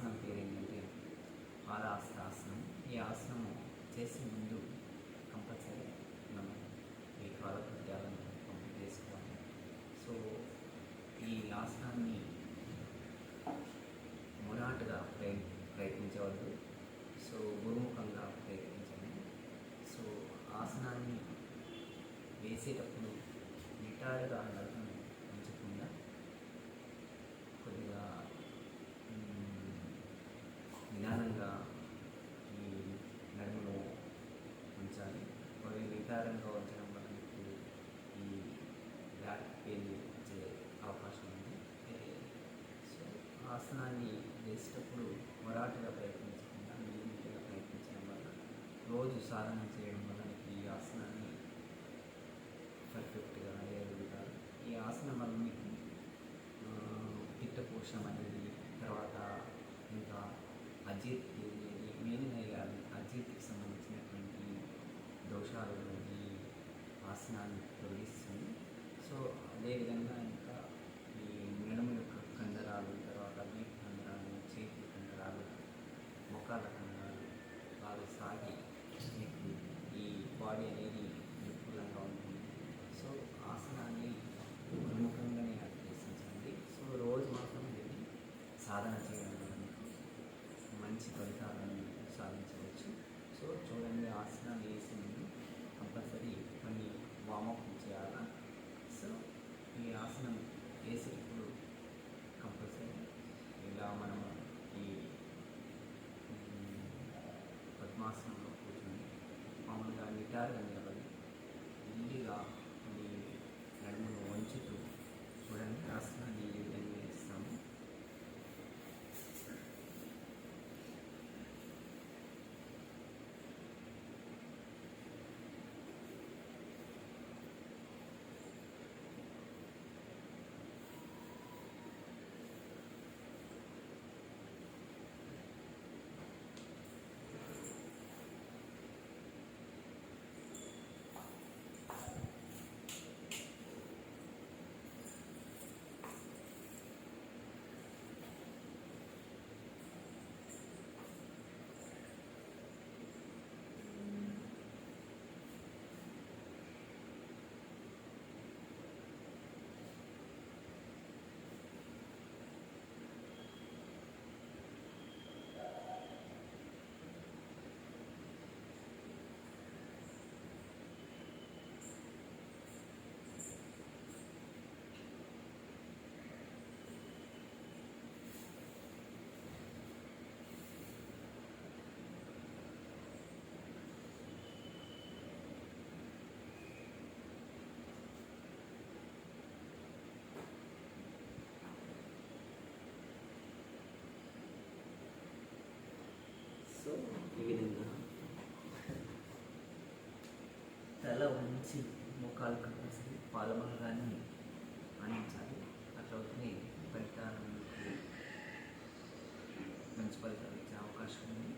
ఆసనం పేరు ఏంటంటే పాదాస్తాసనం. ఈ ఆసనం చేసే ముందు కంపల్సరీ మనం ఈ కాలకృత్యాలను కంప్లీట్ చేసుకోవాలి. సో ఈ ఆసనాన్ని మొనాటుగా ప్రయత్నించవద్దు. సో గురుముఖంగా ప్రయత్నించండి. సో ఆసనాన్ని వేసేటప్పుడు నిటారుగా నడకను ఉంచకుండా కొద్దిగా నిదానంగా ఈ నడుమును ఉంచాలి. కొద్దిగా నిదానంగా ఉంచడం వల్ల మీకు ఈ బ్యాక్ పెయిన్ వచ్చే అవకాశం ఉంది. సో ఆసనాన్ని వేసేటప్పుడు మొరాటుగా ప్రయత్నించకుండా నియమితంగా ప్రయత్నించడం వల్ల రోజు సాధన చేయడం వల్ల ఈ ఆసనాన్ని పర్ఫెక్ట్గా వేయగలుగుతారు. ఈ ఆసనం వల్ల మీకు పిత్తకోశం అనేది, తర్వాత ఇంకా అజీర్తి అనేది, మెయిన్గా అజీర్తికి సంబంధించినటువంటి దోషాలు ఈ ఆసనాన్ని తొలగిస్తుంది. సో అదేవిధంగా ఇంకా ఈ నడుము యొక్క కండరాలు, తర్వాత వీపు కండరాలు, చేతి కండరాలు, మొకాల కండరాలు బాగా సాగి మీకు ఈ బాడీ అనేది అనుకూలంగా ఉంటుంది. సో ఆసనాన్ని ప్రముఖంగానే అభ్యసించండి. సో రోజు మాత్రం దీన్ని సాధన చేయడం వల్ల మీకు మంచి ఫలితాలను సాధించవచ్చు. సో చూడండి, ఆసనాలు వేసే ముందు కంపల్సరీ కొన్ని వామప్ చేయాలి. సో ఈ ఆసనం వేసేటప్పుడు కంపల్సరీ ఇలా మనము ఈ పద్మాసనంలో కూర్చొని మామూలుగా నిటారుగా నిలబడి ఇల్లుగా మీ నడుమును వంచుతూ చూడండి ఆసనాన్ని ఈ విధంగా వేస్తాము. సో ఈ విధంగా తల ఉంచి ముఖాలు కంపల్సరీ పాదభాగాన్ని అందించాలి. అట్లయితే ఫలితాలు మంచి ఫలితాలు ఇచ్చే అవకాశం ఉంది.